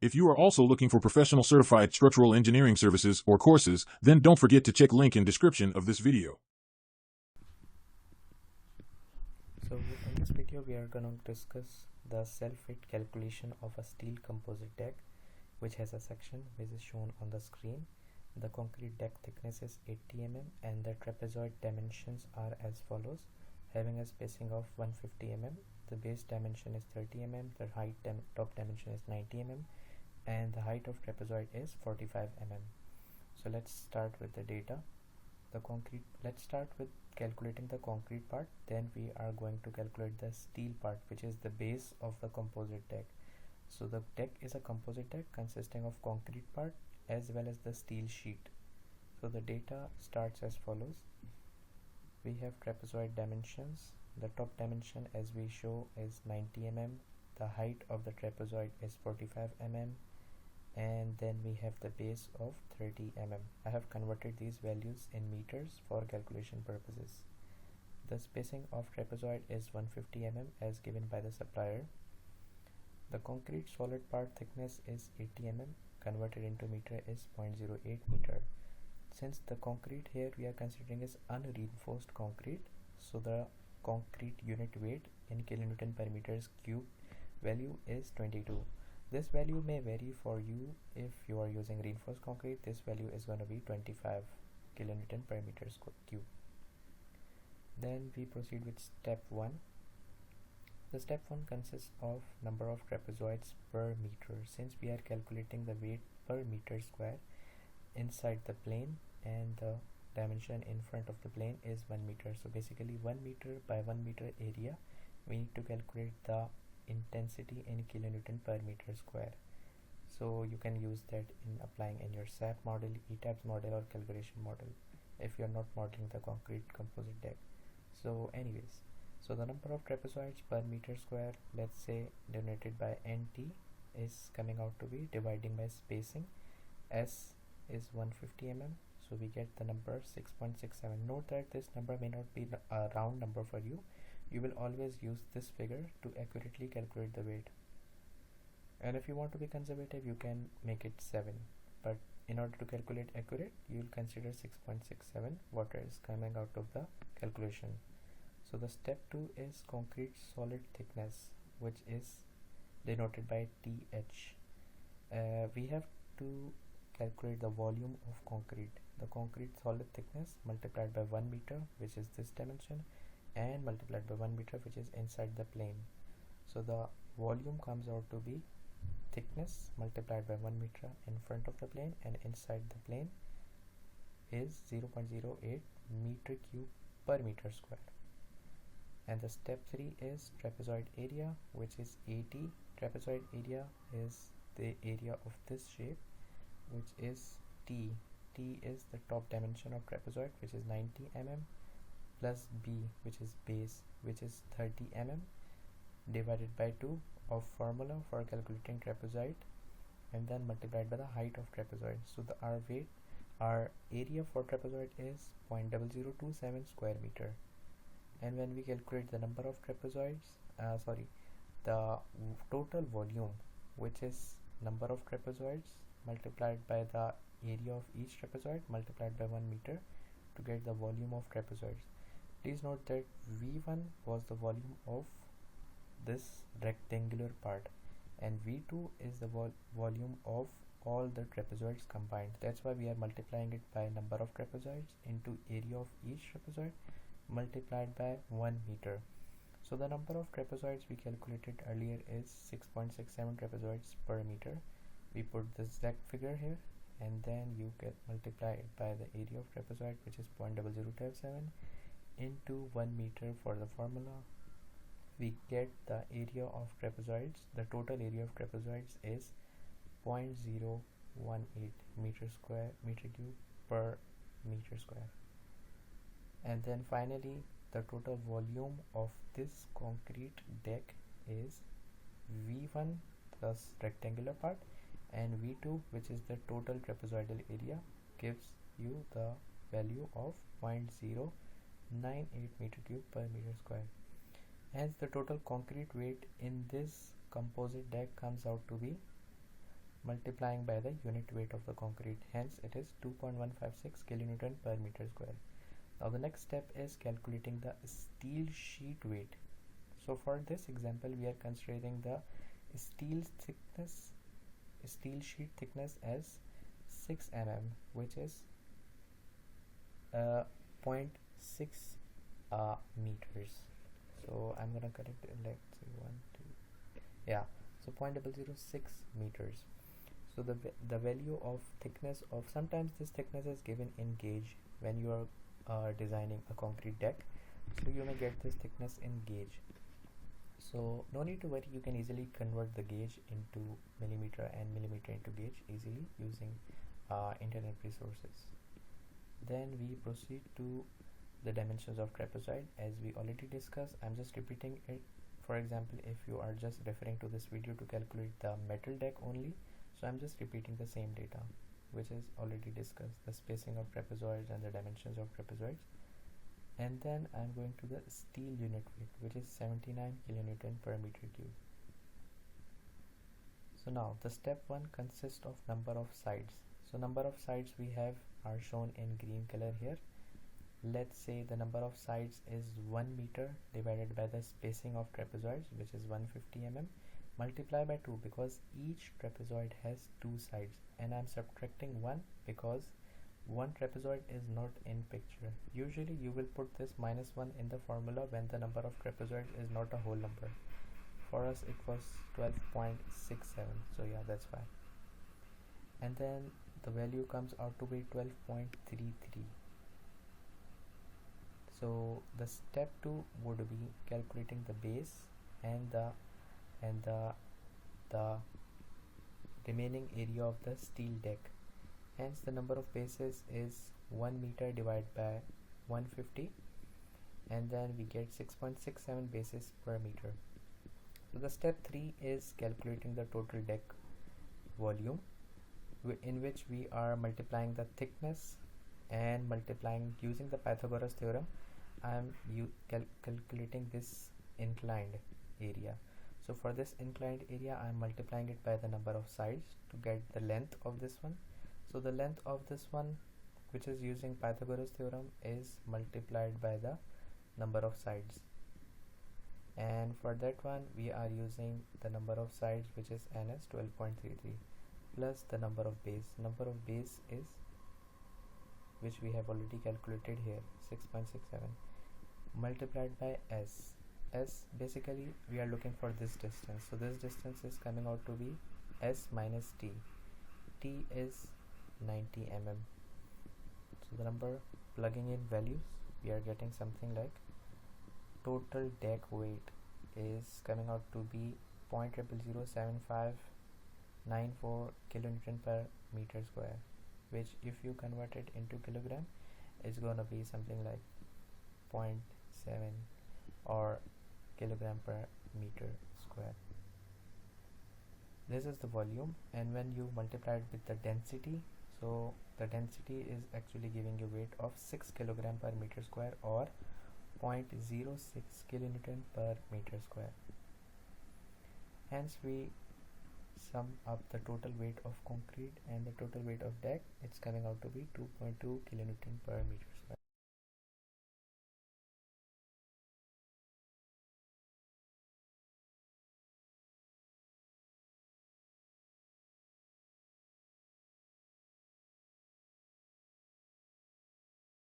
If you are also looking for professional certified structural engineering services or courses, then don't forget to check link in description of this video. So in this video we are going to discuss the self-weight calculation of a steel composite deck, which has a section which is shown on the screen. The concrete deck thickness is 80 mm and the trapezoid dimensions are as follows, having a spacing of 150 mm, the base dimension is 30 mm, the top dimension is 90 mm, and the height of trapezoid is 45 mm. So let's start with the data. Let's start with calculating the concrete part, then we are going to calculate the steel part, which is the base of the composite deck. So the deck is a composite deck consisting of concrete part as well as the steel sheet. So the data starts as follows. We have trapezoid dimensions. The top dimension, as we show, is 90 mm. The height of the trapezoid is 45 mm. And then we have the base of 30 mm. I have converted these values in meters for calculation purposes. The spacing of trapezoid is 150 mm as given by the supplier. The concrete solid part thickness is 80 mm, converted into meter is 0.08 meter. Since the concrete here we are considering is unreinforced concrete, so the concrete unit weight in kilonewton per meters cube value is 22. This value may vary for you. If you are using reinforced concrete, this value is going to be 25 kilonewton per meter cube. Then we proceed with step 1. The step 1 consists of number of trapezoids per meter. Since we are calculating the weight per meter square inside the plane and the dimension in front of the plane is 1 meter. So basically 1 meter by 1 meter area, we need to calculate the intensity in kilonewton per meter square. So you can use that in applying in your SAP model, ETABS model or calculation model if you are not modeling the concrete composite deck. So anyways, so the number of trapezoids per meter square, let's say denoted by NT, is coming out to be dividing by spacing. S is 150 mm, so we get the number 6.67. Note that this number may not be a round number for you. You will always use this figure to accurately calculate the weight. And if you want to be conservative, you can make it 7. But in order to calculate accurate, you will consider 6.67 what is coming out of the calculation. So the step 2 is concrete solid thickness, which is denoted by TH. We have to calculate the volume of concrete. The concrete solid thickness multiplied by 1 meter, which is this dimension, and multiplied by 1 meter, which is inside the plane. So the volume comes out to be thickness multiplied by 1 meter in front of the plane and inside the plane is 0.08 meter cube per meter square. And the step 3 is trapezoid area, which is 80. Trapezoid area is the area of this shape, which is T. T is the top dimension of trapezoid, which is 90 mm, plus B, which is base, which is 30 mm, divided by 2 of formula for calculating trapezoid, and then multiplied by the height of trapezoid. So the our area for trapezoid is 0.0027 square meter. And when we calculate the number of trapezoids, the total volume, which is number of trapezoids multiplied by the area of each trapezoid multiplied by 1 meter to get the volume of trapezoids. Please note that V1 was the volume of this rectangular part and V2 is the volume of all the trapezoids combined. That's why we are multiplying it by number of trapezoids into area of each trapezoid multiplied by 1 meter. So the number of trapezoids we calculated earlier is 6.67 trapezoids per meter. We put the exact figure here and then you get multiplied by the area of trapezoid, which is 0.0027 into 1 meter for the formula. We get the area of trapezoids. The total area of trapezoids is 0.018 meter cube per meter square. And then finally the total volume of this concrete deck is V1 plus rectangular part and V2, which is the total trapezoidal area, gives you the value of 0.098 meter cube per meter square. Hence the total concrete weight in this composite deck comes out to be multiplying by the unit weight of the concrete, hence it is 2.156 kilonewton per meter square. Now the next step is calculating the steel sheet weight. So for this example we are considering the steel sheet thickness as 6 mm, which is 0.6 meters. So I'm gonna correct it, let's say 0.006 meters. So the value of thickness of, sometimes this thickness is given in gauge when you are designing a concrete deck, so you may get this thickness in gauge. So no need to worry, you can easily convert the gauge into millimeter and millimeter into gauge easily using internet resources. Then we proceed to the dimensions of trapezoid. As we already discussed, I'm just repeating it. For example, if you are just referring to this video to calculate the metal deck only, so I'm just repeating the same data which is already discussed, the spacing of trapezoids and the dimensions of trapezoids. And then I'm going to the steel unit weight, which is 79 kilonewton per meter cube. So now the step 1 consists of number of sides. So number of sides we have are shown in green color here. Let's say the number of sides is 1 meter divided by the spacing of trapezoids, which is 150 mm, multiply by 2 because each trapezoid has 2 sides, and I'm subtracting 1 because one trapezoid is not in picture. Usually you will put this -1 in the formula when the number of trapezoids is not a whole number. For us it was 12.67, so yeah, that's why. And then the value comes out to be 12.33. So the step 2 would be calculating the base and the remaining area of the steel deck. Hence the number of bases is 1 meter divided by 150, and then we get 6.67 bases per meter. So the step 3 is calculating the total deck volume, in which we are multiplying the thickness and multiplying using the Pythagoras theorem. I am calculating this inclined area. So for this inclined area I am multiplying it by the number of sides to get the length of this one. So the length of this one, which is using Pythagoras theorem, is multiplied by the number of sides, and for that one we are using the number of sides, which is n as 12.33, plus the number of base. Number of base is, which we have already calculated here, 6.67, multiplied by s. Basically we are looking for this distance, so this distance is coming out to be s minus t. T is 90 mm. So the number, plugging in values, we are getting something like total deck weight is coming out to be 0.0007594 kilonewton per meter square, which if you convert it into kilogram is gonna be something like 0.7 or kilogram per meter square. This is the volume, and when you multiply it with the density, so the density is actually giving you weight of 6 kilogram per meter square or 0.06 kilonewton per meter square. Hence we sum up the total weight of concrete and the total weight of deck. It's coming out to be 2.2 kilonewton per meter square.